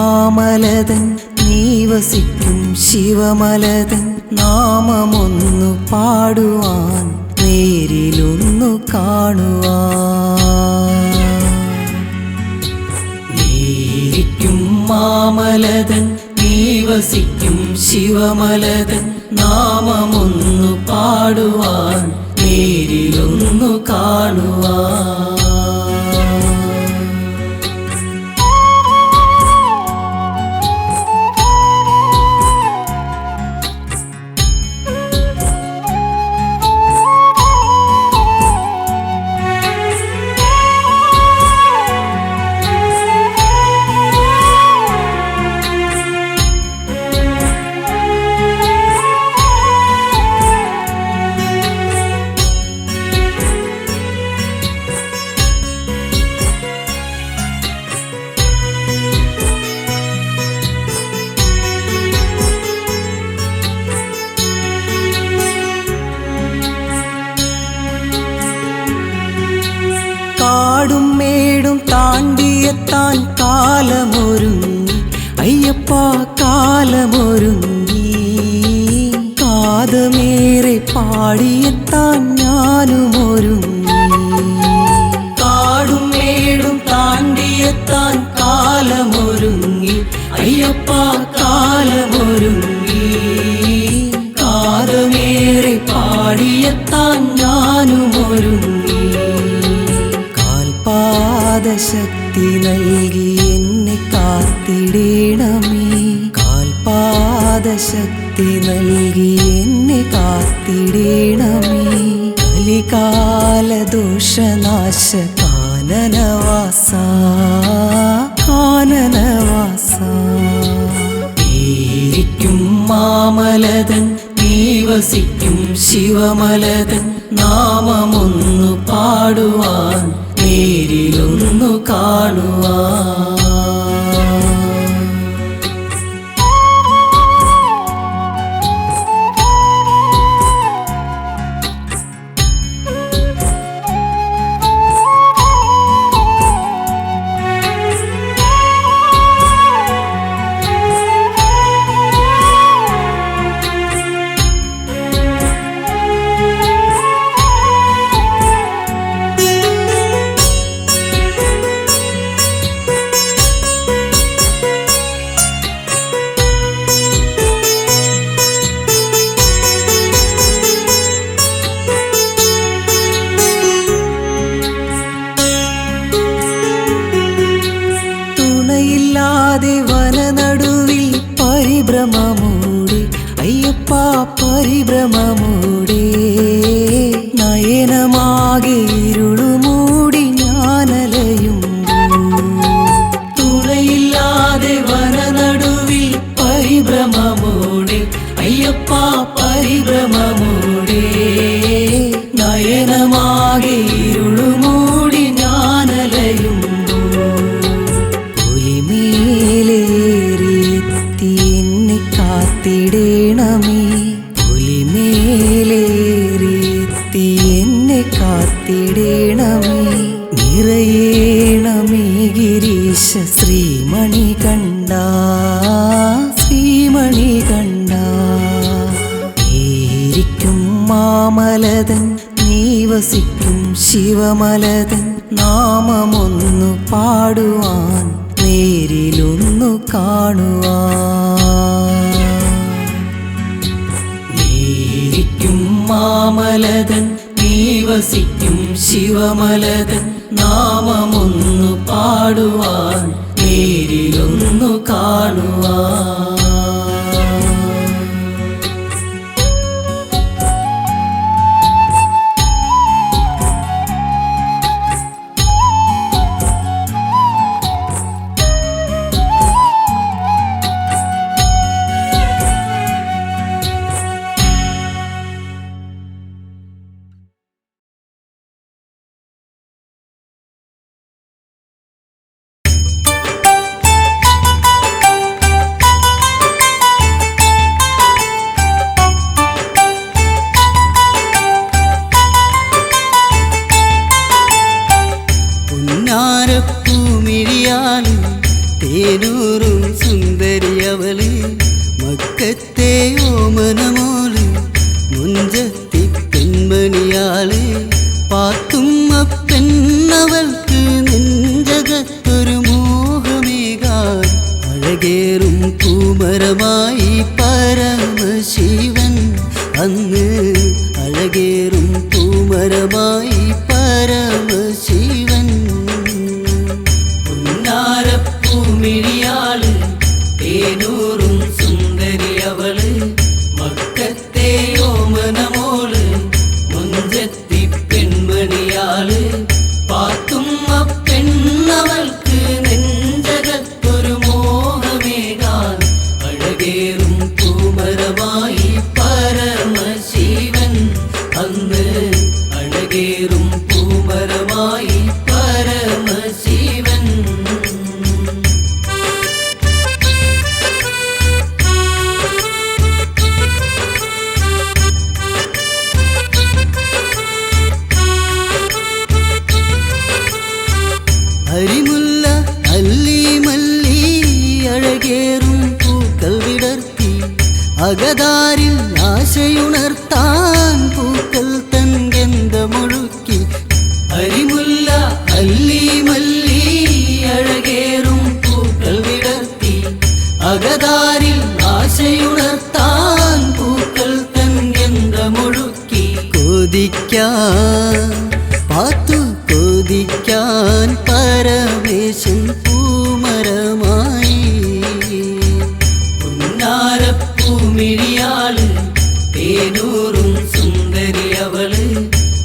മാമലതൻ നീ വസിക്കും ശിവമലതൻ നാമമൊന്നു പാടുവാൻ നേരിലൊന്നു കാണുവാൻ നീരിക്കും മാമലതൻ നീ വസിക്കും ശിവമലതൻ നാമമൊന്നു പാടുവാൻ നേരിലൊന്നു കാണുവാൻ കാടും മേടും താണ്ടിയെത്താൻ കാലമൊരുങ്ങി അയ്യപ്പ കാലമൊരുങ്ങി കാതമേറെ പാടിയെത്താൻ ഞാനും ഒരുങ്ങി കാടും മേടും താണ്ടിയെത്താൻ കാലമൊരുങ്ങി അയ്യപ്പ കാലമൊരുങ്ങി കാതമേറെ പാടിയെത്താൻ ഞാനും ഒരുങ്ങി പാദശക്തി നൽകി എന്നെ കാത്തിടേണമേ കാൽപാദശക്തി നൽകി എന്നെ കാത്തിടേണമേ കലികാല ദോഷനാശ കാനനവാസ കാനനവാസ ീരിക്കും മാമലതൻ നീ വസിക്കും ശിവമലതൻ നാമമൊന്നു പാടുവാൻ നേരിലൊന്നു കാണുവാൻ വനനടുവിൽ പരിഭ്രമമൂടെ അയ്യപ്പ പരിഭ്രമമൂടെ നയനമാകെ ഇരുളുമൂടി ഞാനലയും തുണയില്ലാതെ വനനടുവിൽ പരിഭ്രമമൂടെ അയ്യപ്പ പരിഭ്രമമൂടെ നയനമാകെ ഇരുളുമൂടി ഞാനലയും പുലിമേലേറിയെത്തി എന്നെ കാത്തിടേണമേ പുലിമേലേറിയെത്തി എന്നെ കാത്തിടേണമേ നിറയേണമേ ഗിരീശ ശ്രീമണി കണ്ട ശ്രീമണി കണ്ട ഏരിക്കും മാമലതൻ നീ വസിക്കും ശിവമലതൻ നാമമൊന്നു പാടുവാൻ നേരിലൊന്നു കാണുവാൻ നീരിക്കും മാമലതൻ നീ വസിക്കും ശിവമലതൻ നാമമൊന്നു പാടുവാൻ നേരിലൊന്നു കാണുവാൻ സുന്ദരിയവള് മക്കത്തെ ഓമനമോള് മുഞ്ചത്തി പെൺമണിയാള് പാത്തുമ്മ പെണ്ണവൾക്ക് നെഞ്ചകത്തൊരു മോഹമേകാൻ അഴകേറും പൂമരമായി പരമശിവൻ അന്ന് അഴകേറും പൂമരമായി പരമശിവൻ പുന്നാരപ്പൂമിഴിയാള് തേനൂറും സുന്ദരിയവള് മക്കത്തെ ഓമനമോള് മുഞ്ചത്തി പെൺമണിയാള് പാത്തുമ്മ പെണ്ണവൾക്ക് നെഞ്ചകത്തൊരു മോഹമേകാൻ അഴകേറും പൂമരമായി പരമശിവൻ അന്ന് അഴകേറും പൂമരമായി പരമശിവൻ അരിമുല്ല അല്ലി മല്ലി അഴകേറും പൂക്കൾ വിടർത്തി അകതാരിൽ ആശയുണർത്താൻ പൂക്കൾ തൻ ഗന്ധമൊഴുക്കി അരിമുല്ല അല്ലി മല്ലി അഴകേറും പൂക്കൾ വിടർത്തി അകതാരിൽ ആശയുണർത്താൻ പൂക്കൾ തൻ ഗന്ധമൊഴുക്കി കൊതിക്കാൻ പാത്തു കൊതിക്കാൻ പരമേശൻ പൂമരമായി പുന്നാരപ്പൂമിഴിയാള് തേനൂറും സുന്ദരിയവള്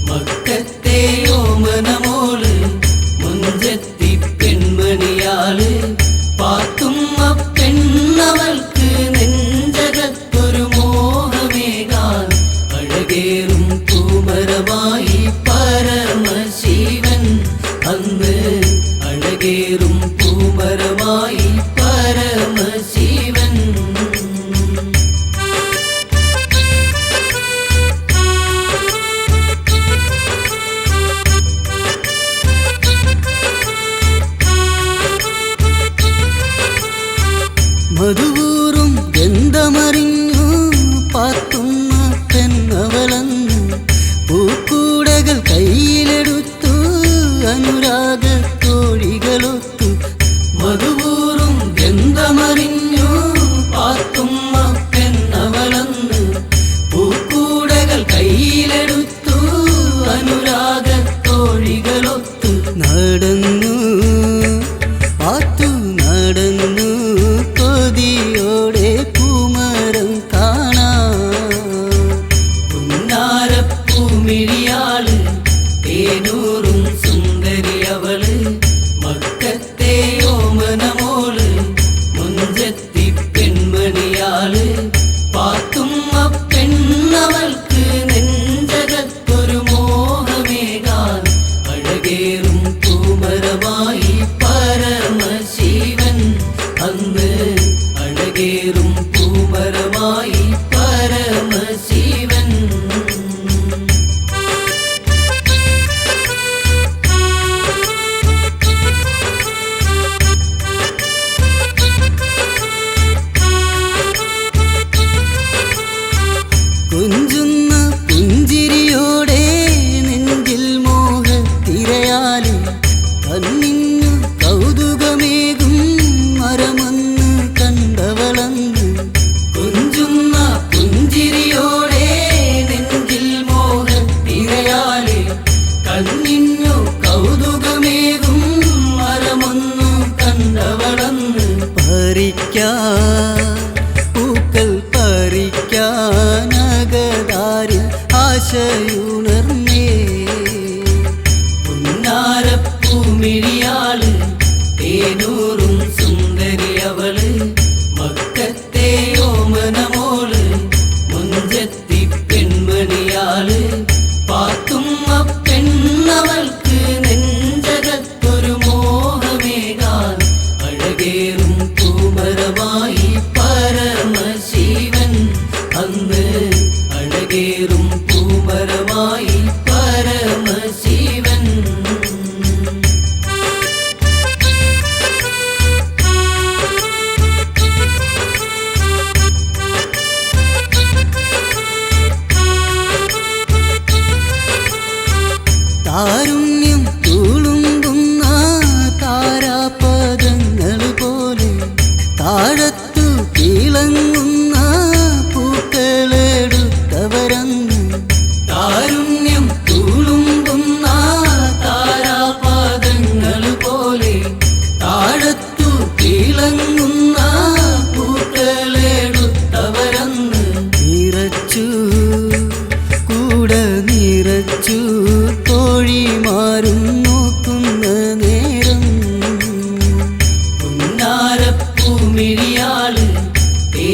മക്കത്തെ ഓമനമോള് മുഞ്ചത്തി പെൺമണിയാള് പാത്തുമ്മ പെണ്ണവൾക്ക് നെഞ്ചകത്തൊരു മോഹമേകാൻ അഴകേറും പൂമരമായി പരമശിവൻ അന്ന് അഴകേറും പൂമരമായി പരമശിവൻ മധുവൂറും ഗന്ധമറിഞ്ഞു പാത്തുമ്മ പെണ്ണവളന്നു പൂക്കൂടകൾ കയ്യിലെടുത്തു അനുരാഗത്തോഴികളൊത്തു മധുവൂറും ഗന്ധമറിഞ്ഞു പാത്തുമ്മ പെണ്ണവളന്ന് പൂക്കൂടകൾ കയ്യിലെടുത്തു അനുരാഗത്തോഴികളൊത്തു നടന്നു പാത്തു നടന്നു കൊതിയോടെ പൂമരം കാണാൻ പുന്നാരപ്പൂമിഴിയാള് തേനൂറും സുന്ദരിയവള് മക്കത്തെ ഓമനമോള് മുഞ്ചത്തി പെൺമണിയാള് പാത്തുമ്മ പെണ്ണവൾക്ക് നെഞ്ചകത്തൊരു മോഹമേകാൻ അഴകേറും പൂമരമായി പരമശിവൻ അന്ന് അഴകേറും പൂമരമായി പരമശിവൻ കൊഞ്ചുന്ന പുഞ്ചിരിയോടെ നെഞ്ചിൽ മോഹത്തിരയാലെ കണ്ണിന്നു കൗതുകമേകും മരമന്ന് കണ്ടവളന്ന് കൊഞ്ചുന്ന പുഞ്ചിരിയോടെ നെഞ്ചിൽ മോഹത്തിരയാലെ കണ്ണിന്നു കൗതുകമേകും മരമൊന്നു കണ്ടവളന്ന് പറിക്കാൻ പൂക്കൾ പറിക്കാനകതാരിൽ ആശയുണർന്നേ പുന്നാരപ്പൂമിഴിയാള് തേനൂറും സുന്ദരിയവള് മക്കത്തെ ഓമനമോള് മുഞ്ചത്തി പെൺമണിയാള് പാത്തുമ്മ പെണ്ണവൾക്ക് നെഞ്ചകത്തൊരു മോഹമേകാൻ അഴകേറും പൂമരമായി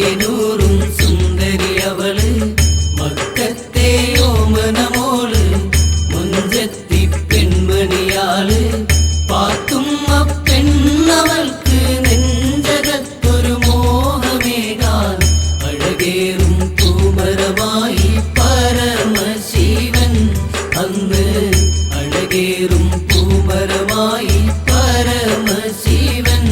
തേനൂറും സുന്ദരി അവള് മക്കത്തെ ഓമനമോള് മുഞ്ചത്തി പെൺമണിയാള് പാത്തുമ്മ പെണ്ണവൾക്ക് നെഞ്ചകത്തൊരു മോഹമേകാൻ അഴകേറും പൂമരമായി പരമശിവൻ അന്ന് അഴകേറും പൂമരമായി പരമശിവൻ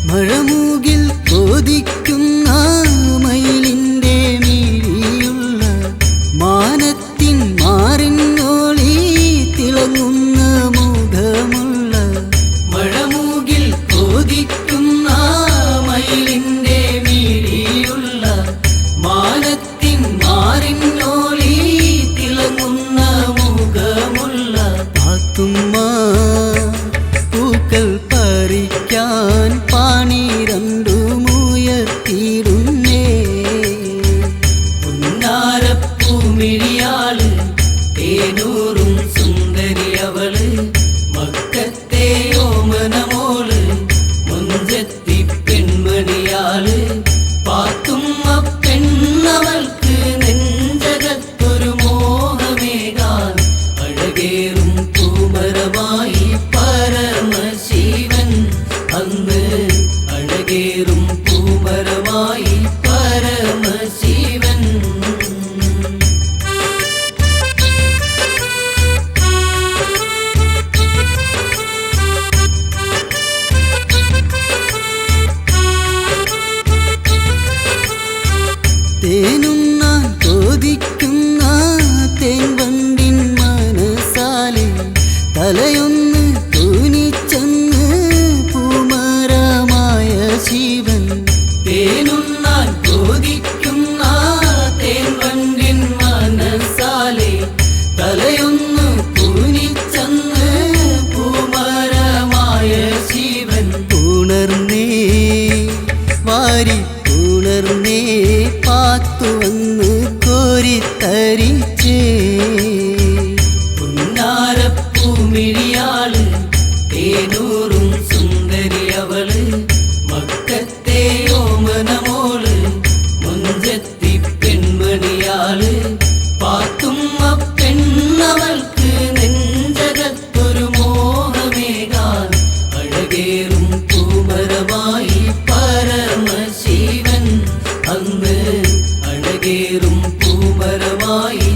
മഴമൂകിൽ കൊതിക്കുന്ന മയിലിൻ്റെ മിഴിയുള്ള മാനത്തിൻ മാറിന്നോളി തിളങ്ങുന്ന മുഖമുള്ള മഴമൂകിൽ കൊതിക്കുന്ന മയിലിന്റെ മിഴിയുള്ള മാനത്തിൻ മാറിന്നോളി തിളങ്ങുന്ന മുഖമുള്ള പാത്തുമ്മ പൂക്കൾ പറിക്കാൻ പാണി രണ്ടുമുയർത്തിയിടുന്നേ പുന്നാരപ്പൂമിഴിയാള് തേനൂറും സുന്ദരി അവള് മക്കത്തെ ഓമനമോള് മുഞ്ചത്തി പെൺമണിയാള് പാത്തുമ്മ പെണ്ണവൾക്ക് നെഞ്ചകത്തൊരു മോഹമേകാൻ അഴകേറും പൂമരമായി പരമശിവൻ അന്ന് അഴകേറും പൂമരമായി പരമശിവൻ തേനുണ്ണാൻ കൊതിക്കുന്ന തേൻവണ്ടിൻ മനസാലെ തലയൊന്ന് തുനിച്ചെന്ന് പൂമരമായ ശിവൻ തേനുണ്ണാൻ കൊതിക്കുന്ന തേൻവണ്ടിൻ മനസാലെ തലയൊന്നു കുനിച്ചെന്ന് പൂമരമായ ശിവൻ ഉണർന്നേ വാരി ഉണർന്നേ പാത്തു വന്ന് കോരിത്തരിച്ചേ പുന്നാരപ്പൂമിഴിയാള് തേനൂറും സുന്ദരി അവള് മക്കത്തെ ഓമനമോള് മുഞ്ചത്തി പെൺമണിയാള് പാത്തുമ്മ പെണ്ണവൾക്ക് നെഞ്ചകത്തൊരു മോഹമേകാൻ അഴകേറും പൂമരമായി പരമശിവൻ അന്ന് അഴകേറും പൂമരമായി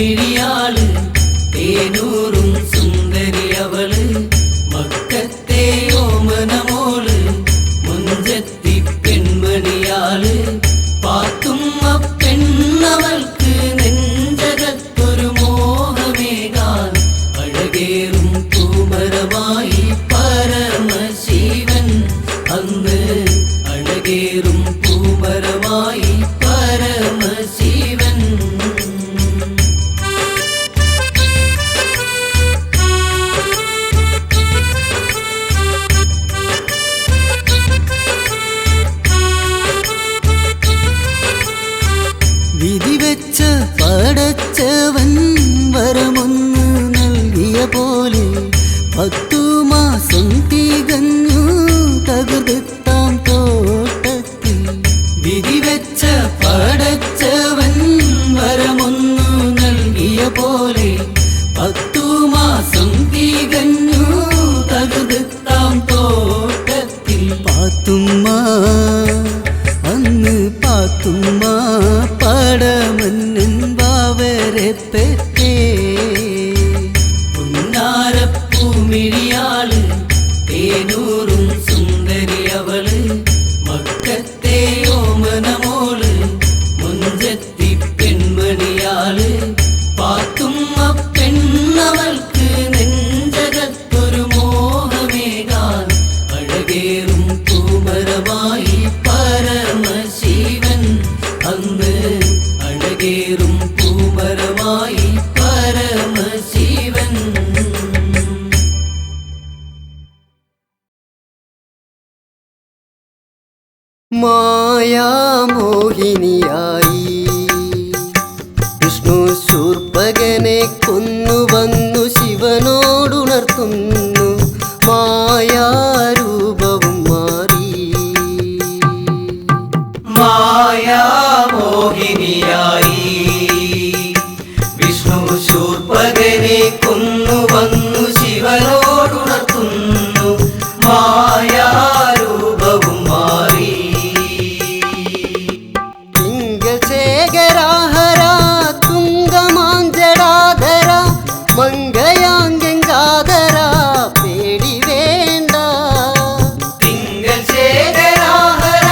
പൂമിഴിയാള് തേനൂറും സുന്ദരി അവള് മക്കത്തെ ഓമനമോള് മുഞ്ചത്തി പെൺമണിയാള് പാത്തുമ്മ പെണ്ണവൾക്ക് നെഞ്ചകത്തൊരു മോഹമേകാൻ അഴകേറും പൂമരമായി പരമശിവൻ അന്ന് അഴകേറും പൂമരമായി പരമശിവൻ വിധി വെച്ച പടച്ചവൻ വരമൊന്ന് നൽകിയ പോലെ 10 മാസം തികഞ്ഞു തകർത്താം തോട്ടത്തിൽ. വിധി വെച്ച പടച്ചവൻ വരമൊന്നു നൽകിയ പോലെ 10 മാസം തികഞ്ഞു തകർത്താം തോട്ടത്തിൽ. പാത്തുമ്മ അന്ന് പാത്തുമ്മ പടമന്നൻ ബാവരെ പെറ്റേ. പുന്നാരപ്പൂമിഴിയാള് തേനൂറും സുന്ദരി അവള് മക്കത്തെ ഓമനമോള് മുഞ്ചത്തി പെൺമണിയാള് പാത്തുമ്മ പെണ്ണവൾക്ക് നെഞ്ചകത്തൊരു മോഹമേകാൻ അഴകേറും പൂമരമായി പരമശിവൻ അന്ന് അഴകേറും പൂമരമായി പരമശിവൻ. മായാമോഹിനിയായി വിഷ്ണു ശൂർപ്പകനെ കൊന്നുവന്നു ശിവനോടുണർത്തുന്നു. മായാരൂപവും മാറി. മായാമോഹിനിയായി വിഷ്ണു ശൂർപ്പകനെ കൊന്നുവന്നു ശിവനോടുണർത്തുന്നു. മായാരൂപവും മാറി. ലിംഗശേഖരാഹര തുംഗമാഞ്ചടാധര മംഗയാംഗാധര പേടി വേണ്ട. തിങ്കൾ ശേഖരാഹര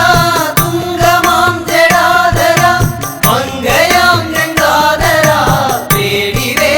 തുങ്കമാം ജടാധര മംഗയാം ഗംഗാധര പേടി വേണ്ട.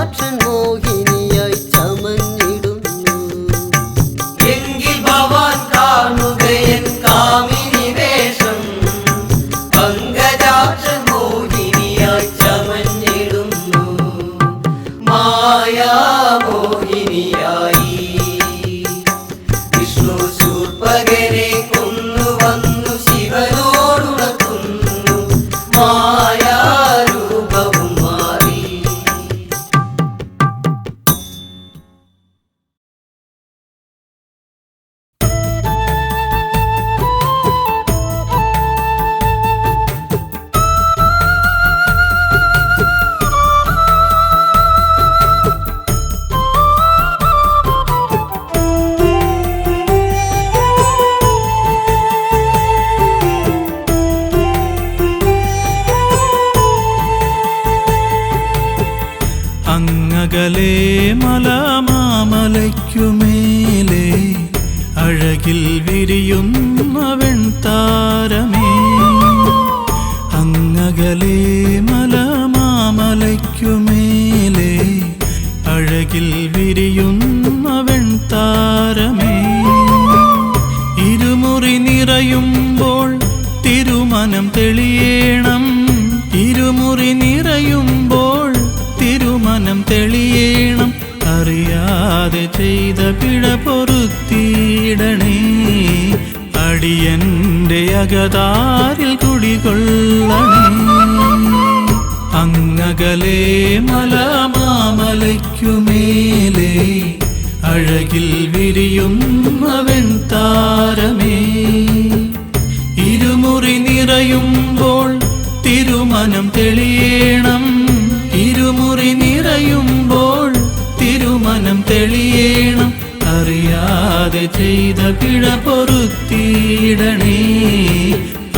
പങ്കജാക്ഷൻ മോഹിനിയായി ചമഞ്ഞിടുന്നു. എങ്കിൽ ഭവാൻ കാണുകയൻ കാമിനി വേഷം പങ്കജാക്ഷൻ മോഹിനിയായി ചമഞ്ഞിടുന്നു. മായാമോഹിനിയായി വിഷ്ണു ശൂർപ്പകരെ കൊന്നുവന്നു ശിവനോടുണർത്തുന്നു. മായാരൂപവും മാറി. അങ്ങകലെ മലമാമലയ്ക്കുമേലെ അഴകിൽ വിരിയുന്ന വെൺതാരമേ. അങ്ങകലെ മലമാമലയ്ക്കുമേലെ അഴകിൽ വിരിയുന്ന വെൺതാരമേ. ഇരുമുറി നിറയുമ്പോൾ തിരുമനം തെളിയേണം. ഇരുമുറി നിറയുമ്പോൾ തിരുമനം തെളിയേണം. അറിയാതെ ചെയ്ത പിഴ പൊറുത്തിയിടണേ. അടിയന്റെ അകതാരിൽ കുടികൊള്ളണേ. അങ്ങകലെ മലമാമലയ്ക്കുമേലെ അഴകിൽ വിരിയുന്ന വെൺതാരമേ. ഇരുമുറി നിറയുമ്പോൾ തിരുമനം തെളിയേണം. ഇരുമുറി നിറയുമ്പോൾ തിരുമനം തെളിയേണം. അറിയാതെ ചെയ്ത പിഴ പൊറുത്തിയിടണേ.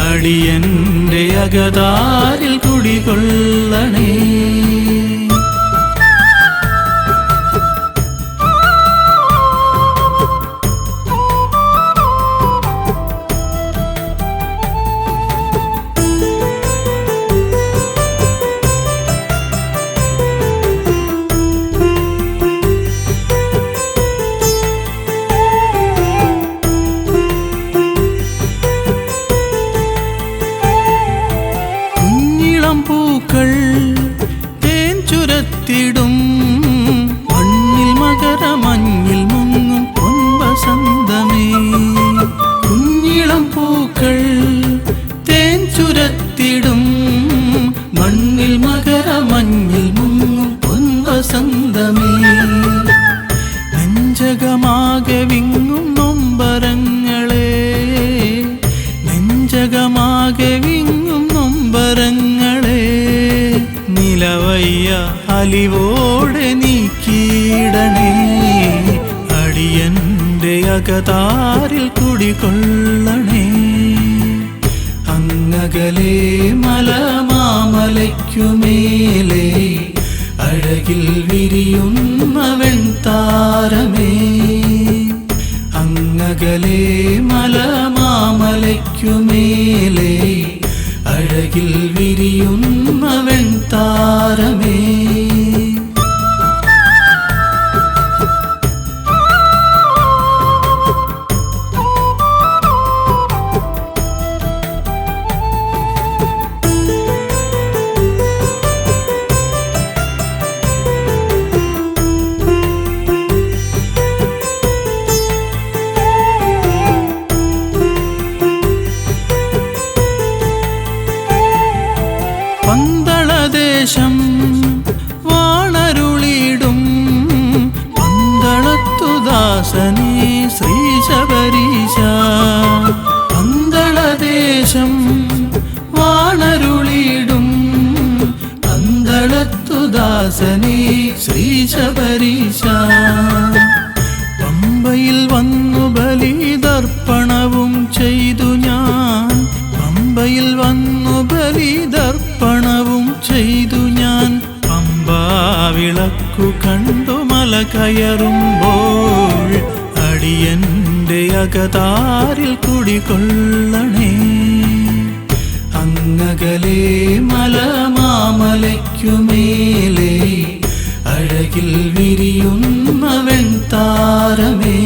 അടിയന്റെ അകതാരിൽ കുടികൊള്ളണേ. പൂക്കൾ തേൻ ചുരത്തിടും മണ്ണിൽ മകരമഞ്ഞിൽ മുങ്ങും പൊൻവസന്തമേ. കുഞ്ഞിളം പൂക്കൾ തേൻ ചുരത്തിടും മണ്ണിൽ മകരമഞ്ഞിൽ മുങ്ങും പൊൻവസന്തമേ. നെഞ്ചകമാകെ വിങ്ങും നൊമ്പരങ്ങളെ. നെഞ്ചകമാകെ വിങ്ങും നൊമ്പരങ്ങളെ. നിലവയ്യ അലിവോടെ നീക്കിയിടണേ. അടിയന്റെ അകതാരിൽ കുടികൊള്ളണേ. അങ്ങകലെ മലമാമലയ്ക്കുമേലെ അഴകിൽ വിരിയുന്ന വെൺതാരമേ. അങ്ങകലെ മലമാമലയ്ക്കുമേലെ അഴകിൽ വിരിയുന്ന വെൺതാരമേ. പന്തളദേശം വാണരുളിടും പന്തളത്തുദാസനേ ശ്രീശബരീശ. പന്തളദേശം വാണരുളിടും പന്തളത്തുദാസനേ ശ്രീശബരീശ. പമ്പയിൽ വന്നു ബലിതർപ്പണവും ചെയ്തു ഞാൻ. പമ്പയിൽ വന്നു ബലിതർപ്പണവും ചെയ്തു ഞാൻ. പമ്പാവിളക്കു കണ്ടു മല കയറുമ്പോൾ അടിയന്റെ അകതാരിൽ കുടികൊള്ളണേ. അങ്ങകലെ മലമാമലയ്ക്കുമേലെ അഴ അഴകിൽ വിരിയുന്ന വെൺതാരമേ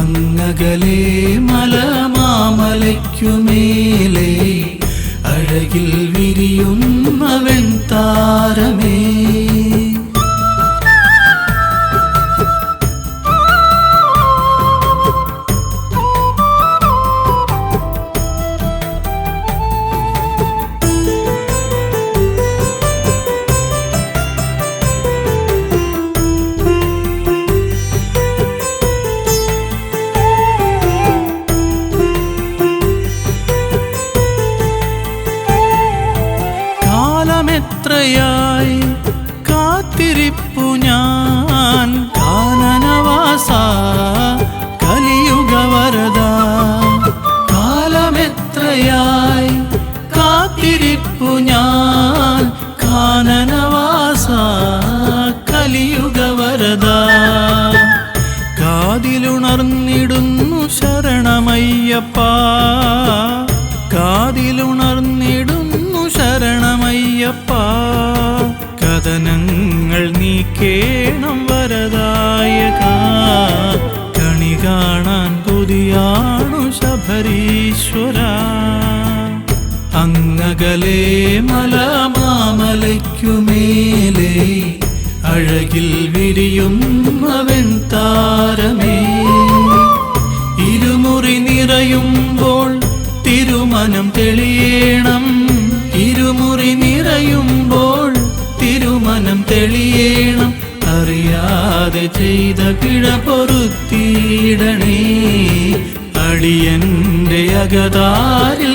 അങ്ങകലെ മലമാമലയ്ക്കുമേലെ അഴകിൽ വിരിയുന്ന വെൺതാരമേ കാലമെത്രയായി കാത്തിരിപ്പു ഞാൻ കാനനവാസ കലിയുഗവരദ കാലമെത്രയായി കാത്തിരിപ്പു ഞാൻ കാനനവാസ കലിയുഗവരദ കാതിലുണർന്നിടുന്നു ശരണമയ്യപ്പ കാതിലുണർന്നിടുന്നു ശരണമയ്യപ്പ കഥനങ്ങൾ നീക്കേണം വരദായക കണി കാണാൻ കൊതിയാണു ശബരീശ്വര അങ്ങകലെ മലമാമലയ്ക്കുമേലെ അഴകിൽ വിരിയുന്ന വെൺതാരമേ ഇരുമുറി നിറയുമ്പോൾ തിരുമനം തെളിയേണം ഇരുമുറി നിറയുമ്പോൾ തിരുമനം തെളിയേണം അറിയാതെ ചെയ്ത പിഴ പൊറുത്തിയിടണേ അടിയന്റെ അകതാരിൽ